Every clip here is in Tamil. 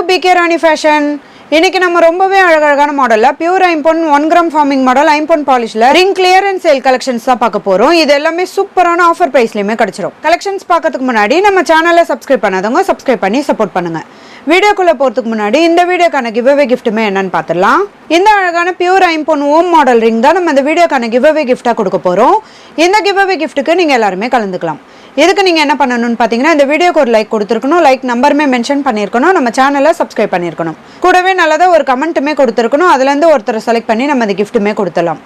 to BK Rani Fashion. இன்னைக்கு நம்ம ரொம்பவே அழகான மாடல்ல பியூர் ஐம்பொன் 1 கிராம் ஃபார்மிங் மாடல் ஐம்பொன் பாலிஷ்ல ரிங் கிளியரன்ஸ் சேல் கலெக்ஷன்ஸ் தான் பார்க்க போறோம். இது எல்லாமே சூப்பரான ஆஃபர் பிரைஸ்லயுமே கிடைச்சிரும். கலெக்ஷன்ஸ் பார்க்கிறதுக்கு முன்னாடி நம்ம சேனலை சப்ஸ்கிரைப் பண்ணாதவங்க சப்ஸ்கிரைப் பண்ணி சப்போர்ட் பண்ணுங்க. வீடியோக்குள்ள போறதுக்கு முன்னாடி இந்த வீடியோக்கான கிவ்அவே கிஃப்ட்டுமே என்னன்னு பார்த்துடலாம். இந்த அழகான பியூர் ஐம்பொன் ஓம் மாடல் ரிங் தான் நம்ம இந்த வீடியோக்கான கிவ்அவே கிஃப்டா கொடுக்க போறோம். இந்த கிவ்அவே கிஃப்ட்டுக்கு நீங்க எல்லாருமே கலந்துக்கலாம். இதுக்கு நீங்க என்ன பண்ணணும்னு பாத்தீங்கன்னா இந்த வீடியோக்கு ஒரு லைக் கொடுத்துருக்கணும், லைக் நம்பருமே மென்ஷன் பண்ணியிருக்கணும், நம்ம சேனலை சப்ஸ்கிரைப் பண்ணியிருக்கணும், கூடவே நல்லதா ஒரு கமெண்ட்டுமே கொடுத்துருக்கணும். அதுல இருந்து ஒருத்தரை செலக்ட் பண்ணி நம்ம இந்த கிஃப்ட்டுமே கொடுத்துடலாம்.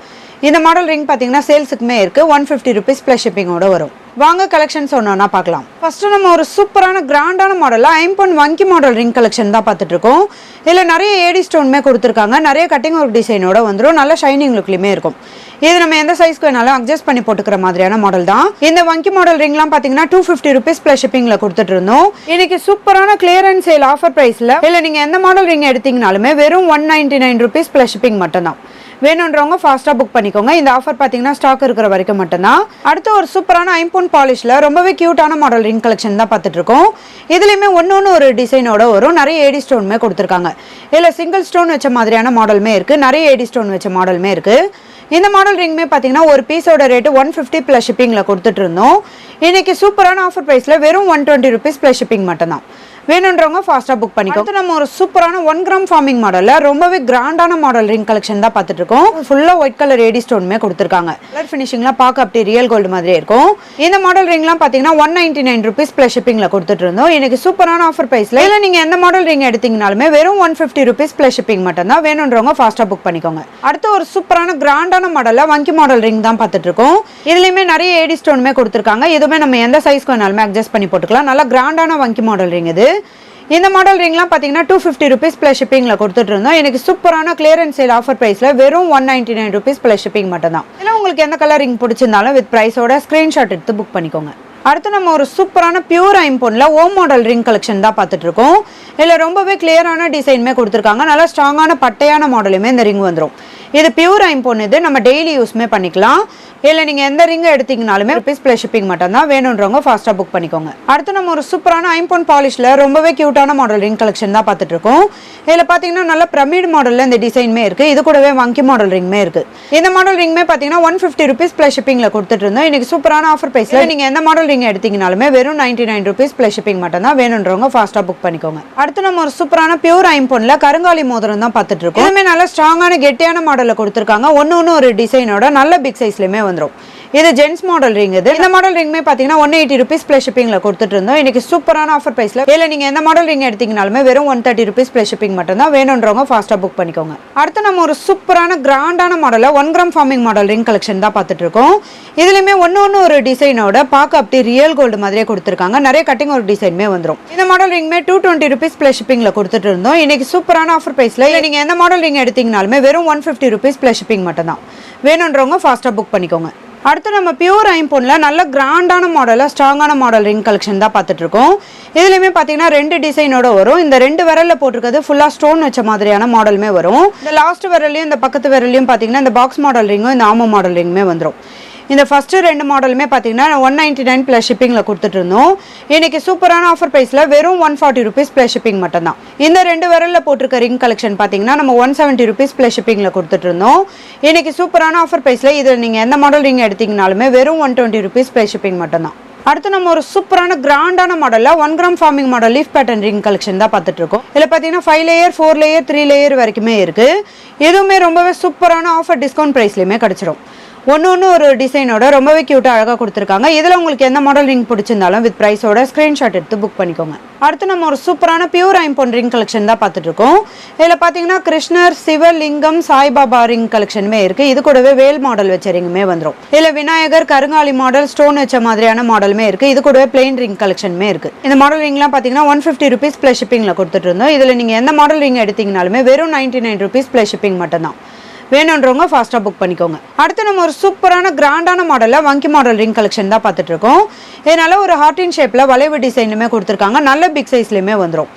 இந்த மாடல் ரிங் பாத்தீங்கன்னா சேல்ஸுக்குமே இருக்கு. 150 rupees பிளஸ் ஷிப்பிங்கோட வரும். வாங்க கலெக்ஷன்ஸ் ஒன்னா பார்க்கலாம். ஃபர்ஸ்ட் நம்ம ஒரு சூப்பரான கிராண்டான மாடல்ல ஐம்பொன் வங்கி மாடல் ரிங் கலெக்ஷன் தான் பார்த்துட்டு இருக்கோம். இதுல நிறைய ஏடி ஸ்டோன்மே கொடுத்துருக்காங்க, நிறைய கட்டிங் ஒர்க் டிசைனோட வந்துடும், நல்ல ஷைனிங் லுக்லயுமே இருக்கும். இது நம்ம எந்த சைஸ்க்கு வேணாலும் அட்ஜஸ்ட் பண்ணி போட்டுக்கிற மாதிரியான மாடல் தான். இந்த வங்கி மாடல் ரிங்லாம் பாத்தீங்கன்னா 250 rupees பிளஸ் ஷிப்பிங்ல கொடுத்துட்டு இருந்தோம். இன்னைக்கு சூப்பரான கிளியரன்ஸ் சேல் ஆஃபர் பிரைஸ்ல இல்ல நீங்க எந்த மாடல் ரிங் எடுத்தீங்கனாலுமே வெறும் 199 rupees பிளஸ் ஷிப்பிங் மட்டும் தான். வேணுன்றவங்க ஃபாஸ்டா புக் பண்ணிக்கோங்க. இந்த ஆஃபர் பாத்தீங்கன்னா ஸ்டாக் இருக்கிற வரைக்கும் மட்டும்தான். அடுத்து ஒரு சூப்பரான ஐம்பொன் பாலிஷ்ல ரொம்பவே கியூட்டான மாடல் ரிங் கலெக்ஷன் தான் பார்த்துட்டு இருக்கோம். இதுலயுமே ஒன்னொன்னு ஒரு டிசைனோட வரும், நிறைய ஏடி ஸ்டோன்மே கொடுத்துருக்காங்க. இதுல சிங்கிள் ஸ்டோன் வச்ச மாதிரியான மாடலுமே இருக்கு, நிறைய ஏடி ஸ்டோன் வச்ச மாடலுமே இருக்கு. இந்த மாடல் ரிங்மே பாத்தீங்கன்னா ஒரு பீஸோட ரேட் 150 பிளஸ் ஷிப்பிங்ல கொடுத்துட்டு இருந்தோம். இன்னைக்கு சூப்பரான ஆஃபர் பிரைஸ்ல வெறும் 120 rupees பிளஸ் ஷிப்பிங் மட்டும் தான். வேணுன்றவங்க ஃபாஸ்டா புக் பண்ணிக்கோங்க. நம்ம ஒரு சூப்பரான 1 கிராம் ஃபார்மிங் மாடல்ல ரொம்பவே கிராண்டான மாடல் ரிங் கலெக்ஷன் தான் பார்த்துட்டு இருக்கோம். ஃபுல்லா ஒயிட் கலர் ஏடி ஸ்டோன்மே கொடுத்துருக்காங்க. கலர் ஃபினிஷிங்லாம் பார்க்க அப்படியே ரியல் கோல்டு மாதிரியே இருக்கும். இந்த மாடல் ரிங்லாம் பாத்தீங்கன்னா 199 rupees பிளஸ் ஷிப்பிங்ல கொடுத்துட்டு இருந்தோம். இன்னைக்கு சூப்பரான ஆஃபர் பிரைஸ்ல இல்ல நீங்க எந்த மாடல் ரிங் எடுத்தீங்கனாலுமே வெறும் 150 rupees பிளஸ் ஷிப்பிங் மட்டும் தான். வேணுன்றவங்க ஃபாஸ்டா புக் பண்ணிக்கோங்க. அடுத்து ஒரு சூப்பரான கிராண்டான மாடல்ல வங்கி மாடல் ரிங் தான் பார்த்துட்டு இருக்கோம். இதுலயுமே நிறைய ஏடி ஸ்டோன்மே கொடுத்துருக்காங்க. இதுவுமே நம்ம எந்த சைஸ்க்கு வேணாலுமே அட்ஜஸ்ட் பண்ணி போட்டுக்கலாம். நல்லா கிராண்டான வங்கி மாடல் ரிங் இது. இந்த மாடல் ரிங்லாம் பாத்தீங்கன்னா 250 rupees பிளஸ் ஷிப்பிங்ல கொடுத்துட்டு இருந்தோம். எனக்கு சூப்பரான கிளியரன்ஸ் சேல் ஆஃபர் பிரைஸ்ல வெறும் 199 rupees பிளஸ் ஷிப்பிங் மட்டும் தான். இதுல உங்களுக்கு எந்த கலர் ரிங் பிடிச்சிருந்தாலும் வித் பிரைஸோட ஸ்கிரீன்ஷாட் எடுத்து புக் பண்ணிக்கோங்க. அடுத்து நம்ம ஒரு சூப்பரான பியூர் ஐம்பொன்ல ஓம் மாடல் ரிங் கலெக்ஷன் தான் பார்த்துட்டு இருக்கோம். இதுல ரொம்பவே கிளியரான டிசைன்மே கொடுத்துருக்காங்க, நல்லா ஸ்ட்ராங்கான பட்டையான மாடலுமே இந்த ரிங் வந்துடும். இது பியூர் ஐம்பொன், இது நம்ம டெய்லி யூஸ்மே பண்ணிக்கலாம். இல்ல நீங்க எந்த ரிங் எடுத்தீங்கனாலுமே rupees பிளஸ் ஷிப்பிங் மட்டும் தான். வேணுன்றவங்க ஃபாஸ்டா புக் பண்ணிக்கோங்க. அடுத்து நம்ம ஒரு சூப்பரான ஐம்பொன் பாலிஷ்ல ரொம்பவே கியூட்டான மாடல் ரிங் கலெக்ஷன் தான் பார்த்துட்டு இருக்கோம். இதுல பாத்தீங்கன்னா நல்ல பிரமிட் மாடல்ல இந்த டிசைன்மே இருக்கு, இது கூடவே வங்கி மாடல் ரிங்மே இருக்கு. இந்த மாடல் ரிங்மே பாத்தீங்கன்னா 150 rupees பிளஸ் ஷிப்பிங்ல கொடுத்துட்டு இருந்தோம். இன்னைக்கு சூப்பரான ஆஃபர் பிரைஸ்ல நீங்க எந்த மாடல் ரிங் எடுத்தீங்கனாலுமே வெறும் 99 rupees பிளஸ் ஷிப்பிங் மட்டும் தான். வேணுன்றவங்க ஃபாஸ்டா புக் பண்ணிக்கோங்க. அடுத்து நம்ம ஒரு சூப்பரான பியூர் ஐம்பொன்ல கருங்காலி மோதிரம் தான் பார்த்துட்டு இருக்கோம். இதுமே நல்ல ஸ்ட்ராங்கான கெட்டியான மாடல்ல கொடுத்துருக்காங்க. ஒன்னு ஒரு டிசைனோட நல்ல பிக் சைஸ்லயுமே வந்துடும். இது ஜென்ஸ் மாடல் ரிங். இது இந்த மாடல் ரிங்மே பாத்தீங்கன்னா 180 rupees பிளஸ் ஷிப்பிங்ல கொடுத்துட்டு இருந்தோம். இன்னைக்கு சூப்பரான ஆஃபர் பிரைஸ்ல இல்ல நீங்க எந்த மாடல் ரிங் எடுத்தீங்கனாலுமே வெறும் 130 rupees பிளஸ் ஷிப்பிங் மட்டும் தான். வேணுன்றவங்க ஃபாஸ்டா புக் பண்ணிக்கோங்க. அடுத்து நம்ம ஒரு சூப்பரான கிராண்டான மாடல்ல 1 gram forming model ring collection தான் பார்த்துட்டு இருக்கோம். இதுலயுமே ஒன்னு ஒரு டிசைனோட பார்க்க அப்படியே ரியல் கோல்டு மாதிரியே கொடுத்துருக்காங்க, நிறைய கட்டிங் ஒரு டிசைன்மே வந்துடும். இந்த மாடல் ரிங்மே 220 rupees பிளஸ் ஷிப்பிங்ல கொடுத்துட்டு இருந்தோம். இன்னைக்கு சூப்பரான ஆஃபர் பிரைஸ்ல இல்ல நீங்க எந்த மாடல் ரிங் எடுத்தீங்கனாலுமே வெறும் 150 rupees பிளஸ் ஷிப்பிங் மட்டும் தான். வேணுன்றவங்க ஃபாஸ்டா புக் பண்ணிக்கோங்க. அடுத்து நம்ம பியூர் ஐம்பொன்ல நல்ல கிராண்டான மாடல்ல ஸ்ட்ராங்கான மாடல் ரிங் கலெக்ஷன் தான் பார்த்துட்டு இருக்கோம். இதுலயுமே பாத்தீங்கன்னா 2 டிசைனோட வரும். இந்த 2 விரல்ல போட்டிருக்கிறது ஃபுல்லா ஸ்டோன் வச்ச மாதிரியான மாடலுமே வரும். இந்த லாஸ்ட் விரல்லையும் இந்த பக்கத்து விரல்லையும் பாத்தீங்கன்னா இந்த பாக்ஸ் மாடல் ரிங்கும் இந்த ஆமோ மாடல் ரிங்குமே வந்துடும். இந்த ஃபர்ஸ்ட் 2 மாடலுமே பாத்தீங்கன்னா 199 பிளஸ் ஷிப்பிங்ல கொடுத்துட்டு இருந்தோம். இன்னைக்கு சூப்பரான ஆஃபர் பிரைஸ்ல வெறும் 140 rupees பிளஸ் ஷிப்பிங் மட்டும் தான். இந்த 2 விரல்ல போட்டிருக்க ரிங் கலெக்ஷன் பாத்தீங்கன்னா நம்ம 170 rupees பிளஸ் ஷிப்பிங்ல கொடுத்துட்டு இருந்தோம். இன்னைக்கு சூப்பரான ஆஃபர் பிரைஸ்ல இது நீங்க எந்த மாடல் ரிங் எடுத்தீங்கனாலுமே வெறும் 120 rupees பிளஸ் ஷிப்பிங் மட்டும் தான். அடுத்து நம்ம ஒரு சூப்பரான கிராண்டான மாடல்ல 1 gram forming model leaf pattern ring collection தான் பார்த்துட்டு இருக்கோம். இதுல பாத்தீங்கன்னா 5 லேயர் 4 லேயர் 3 லேயர் வரைக்குமே இருக்கு. இதுவுமே ரொம்பவே சூப்பரான ஆஃபர் டிஸ்கவுண்ட் பிரைஸ்லயுமே கிடைச்சிடும். ஒன்னு ஒரு டிசைனோட ரொம்பவே கியூட்டா அழகா கொடுத்துருக்காங்க. இதுல உங்களுக்கு எந்த மாடல் ரிங் பிடிச்சிருந்தாலும் வித் பிரைஸோட ஸ்கிரீன்ஷாட் எடுத்து புக் பண்ணிக்கோங்க. அடுத்து நம்ம ஒரு சூப்பரான பியூர் ஐம்பொன் ரிங் கலெக்ஷன் தான் பார்த்துட்டு இருக்கோம். இதுல பாத்தீங்கன்னா கிருஷ்ணர், சிவலிங்கம், சாய்பாபா ரிங் கலெக்ஷனுமே இருக்கு. இது கூடவே வேல் மாடல் வச்ச ரிங்குமே வந்துடும். இதுல விநாயகர், கருங்காலி மாடல், ஸ்டோன் வச்ச மாதிரியான மாடலுமே இருக்கு. இது கூடவே பிளெயின் ரிங் கலெக்ஷனுமே இருக்கு. இந்த மாடல் ரிங்லாம் பாத்தீங்கன்னா 150 rupees பிளஸ் ஷிப்பிங்ல கொடுத்துட்டு இருந்தோம். இதுல நீங்க எந்த மாடல் ரிங் எடுத்தீங்கனாலுமே வெறும் 99 rupees பிளஸ் ஷிப்பிங் மட்டும் தான். வேணுன்றவங்க ஃபாஸ்டா புக் பண்ணிக்கோங்க. அடுத்து நம்ம ஒரு சூப்பரான கிராண்டான மாடல்ல வங்கி மாடல் ரிங் கலெக்ஷன் தான் பார்த்துட்டு இருக்கோம். இதனால ஒரு ஹார்டின் ஷேப்ல வளைவு டிசைனுமே கொடுத்துருக்காங்க, நல்ல பிக் சைஸ்லயுமே வந்துடும்.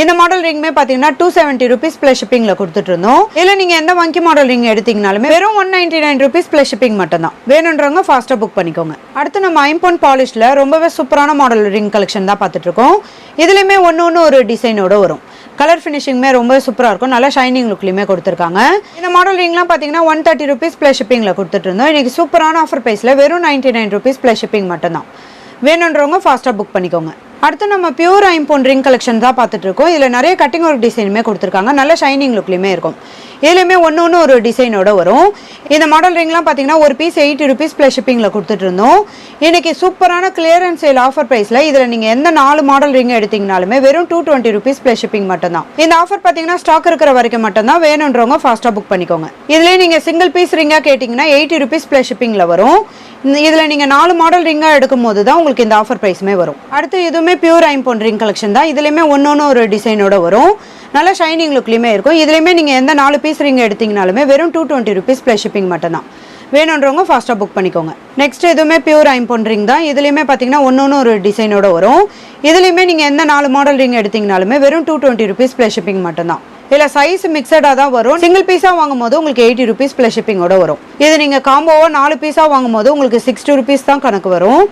இந்த மாடல் ரிங்மே பாத்தீங்கன்னா 270 rupees பிளஸ் ஷிப்பிங்ல கொடுத்துட்டு இருந்தோம். இல்ல நீங்க எந்த வங்கி மாடல் ரிங் எடுத்தீங்கனாலுமே வெறும் 199 rupees பிளஸ் ஷிப்பிங் மட்டும் தான். வேணுன்றவங்க ஃபாஸ்டா புக் பண்ணிக்கோங்க. அடுத்து நம்ம ஐம்பொன் பாலிஷ்ல ரொம்பவே சூப்பரான மாடல் ரிங் கலெக்ஷன் தான் பார்த்துட்டு இருக்கோம். இதுலயுமே ஒன்னு ஒரு டிசைனோட வரும். கலர் ஃபினிஷிங்குமே ரொம்ப சூப்பராக இருக்கும், நல்லா ஷைனிங் லுக்லையுமே கொடுத்துருக்காங்க. இந்த மாடல் ரிங்லாம் பார்த்தீங்கன்னா 130 rupees ப்ளஸ் ஷிப்பிங்கில் கொடுத்துட்டு இருந்தோம். இன்றைக்கி சூப்பரான ஆஃபர் ப்ரைஸில் வெறும் 99 rupees ப்ளஸ் ஷிப்பிங் மட்டும்தான். வேணுன்றவங்க ஃபாஸ்ட்டாக புக் பண்ணிக்கோங்க. அடுத்து நம்ம பியூர் ஐம்போன் ரிங் கலெக்ஷன் தான் பார்த்துட்டு இருக்கோம். இதில் நிறைய கட்டிங் ஒர்க் டிசைனுமே கொடுத்துருக்காங்க, நல்ல ஷைனிங் லுக்லையுமே இருக்கும். இதுலையுமே ஒன்று ஒரு டிசைனோட வரும். இந்த மாடல் ரிங்லாம் பார்த்தீங்கன்னா ஒரு பீஸ் 80 rupees ப்ளஸ் ஷிப்பிங்கில் கொடுத்துட்டு இருந்தோம். இன்றைக்கி சூப்பரான கிளியரன்ஸ் சேல் ஆஃபர் ப்ரைஸில் இதில் நீங்கள் எந்த 4 மாடல் ரிங் எடுத்தீங்கனாலுமே வெறும் 220 rupees ப்ளஸ் ஷிப்பிங் மட்டும்தான். இந்த ஆஃபர் பார்த்தீங்கன்னா ஸ்டாக் இருக்கிற வரைக்கும் மட்டும்தான், வேணுன்றவங்க ஃபாஸ்ட்டாக புக் பண்ணிக்கோங்க. இதுலேயே நீங்கள் சிங்கிள் பீஸ் ரிங்காக கேட்டிங்கன்னா 80 rupees ப்ளஸ் ஷிப்பிங்கில் வரும். இதில் நீங்கள் 4 மாடல் ரிங்காக எடுக்கும் போது தான் உங்களுக்கு இந்த ஆஃபர் ப்ரைஸுமே வரும். அடுத்து இதுவுமே பியூர் ஐம்போன் ரிங் கலெக்ஷன் தான். இதுலேயுமே ஒன்று ஒரு டிசைனோட வரும், நல்ல ஷைனிங் லுக்லையுமே இருக்கும். இதுலேயுமே நீங்கள் எந்த 4 பீஸ் ரிங் எடுத்தீங்கனாலுமே வெறும் 220 rupees ப்ளஸ் ஷிப்பிங் மட்டும்தான். வேணுன்றவங்க ஃபாஸ்ட்டாக புக் பண்ணிக்கோங்க. நெக்ஸ்ட் இதுவுமே பியூர் ஐம்போன் ரிங் தான். இதுலேயுமே பார்த்தீங்கன்னா ஒன்று ஒரு டிசைனோட வரும். இதுலேயுமே நீங்கள் எந்த 4 மாடல் ரிங் எடுத்தீங்கனாலுமே வெறும் 220 rupees ப்ளஸ் ஷிப்பிங் மட்டும்தான். இதில் சைஸ் மிக்சடாக தான் வரும். சிங்கிள் பீஸாக வாங்கும் போது உங்களுக்கு 80 rupees ப்ளஸ் ஷிப்பிங்கோட வரும். இது நீங்கள் காம்போவாக 4 பீஸாக வாங்கும் போது உங்களுக்கு 60 rupees தான் கணக்கு வரும்.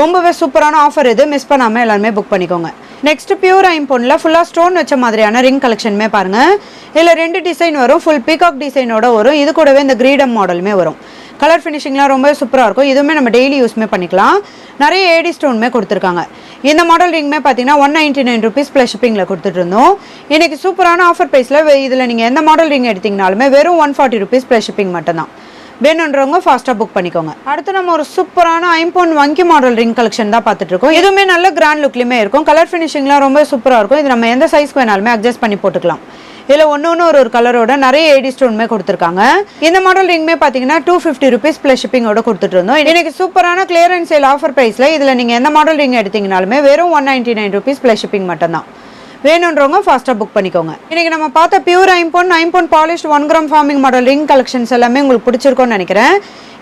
ரொம்பவே சூப்பரான ஆஃபர் இது, மிஸ் பண்ணாமல் எல்லாருமே புக் பண்ணிக்கோங்க. நெக்ஸ்ட் பியூர் ஐம்போனில் ஃபுல்லாக ஸ்டோன் வச்ச மாதிரியான ரிங் கலெக்ஷனுமே பாருங்கள். இதில் 2 டிசைன் வரும், ஃபுல் பீகாக் டிசைனோட வரும். இது கூடவே இந்த கிரீடம் மாடலுமே வரும். கலர் ஃபினிஷிங்லாம் ரொம்ப சூப்பராக இருக்கும். இதுவுமே நம்ம டெய்லி யூஸ்மே பண்ணிக்கலாம். நிறைய ஏடி ஸ்டோனுமே கொடுத்துருக்காங்க. இந்த மாடல் ரிங்குமே பார்த்தீங்கன்னா 199 rupees ப்ளஸ் ஷிப்பிங்கில் கொடுத்துட்டு இருந்தோம். இன்றைக்கி சூப்பரான ஆஃபர் ப்ரைஸில் இதில் நீங்கள் எந்த மாடல் ரிங் எடுத்திங்கனாலுமே வெறும் 140 rupees ப்ளஸ் ஷிப்பிங் மட்டும்தான். வேணுன்றவங்க ஃபாஸ்ட்டாக புக் பண்ணிக்கோங்க. அடுத்து நம்ம ஒரு சூப்பரான ஐம்போன் வங்கி மாடல் ரிங் கலெக்ஷன் தான் பார்த்துட்டு இருக்கோம். இதுவுமே நல்ல கிராண்ட் லுக்லையுமே இருக்கும். கலர் ஃபினிஷிங்லாம் ரொம்ப சூப்பராக இருக்கும். இது நம்ம எந்த சைஸ்க்கு வேணாலுமே அட்ஜஸ்ட் பண்ணி போட்டுக்கலாம். இதில் ஒன்று ஒரு கலரோட நிறைய ஏடி ஸ்டோனுமே கொடுத்துருக்காங்க. இந்த மாடல் ரிங்குமே பார்த்தீங்கன்னா 250 rupees ப்ளஸ் ஷிப்பிங்கோட கொடுத்துட்டு இருந்தோம். இன்னைக்கு சூப்பரான கிளியரன்ஸ் சேல் ஆஃபர் ப்ரைஸில் இதில் நீங்கள் எந்த மாடல் ரிங் எடுத்தீங்கனாலுமே வெறும் 199 rupees ப்ளஸ் ஷிப்பிங் மட்டும்தான். வேணுன்றவங்க ஃபாஸ்ட்டாக புக் பண்ணிக்கோங்க. இன்றைக்கி நம்ம பார்த்த பியூர் ஐம்போன் polished 1 gram forming model ring collections எல்லாமே உங்களுக்கு பிடிச்சிருக்கும்னு நினைக்கிறேன்.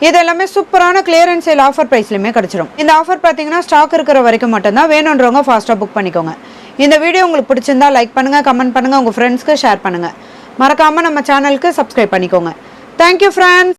இது எல்லாமே சூப்பரான கிளியரன்ஸ் சேல் ஆஃபர் ப்ரைஸ்லையுமே கிடச்சிடும். இந்த ஆஃபர் பார்த்தீங்கன்னா ஸ்டாக் இருக்கிற வரைக்கும் மட்டும்தான். வேணுன்றவங்க ஃபாஸ்ட்டாக புக் பண்ணிக்கோங்க. இந்த வீடியோ உங்களுக்கு பிடிச்சிருந்தா லைக் பண்ணுங்கள், கமெண்ட் பண்ணுங்கள், உங்கள் ஃப்ரெண்ட்ஸ்க்கு ஷேர் பண்ணுங்கள். மறக்காமல் நம்ம சேனலுக்கு சப்ஸ்கிரைப் பண்ணிக்கோங்க. Thank you friends.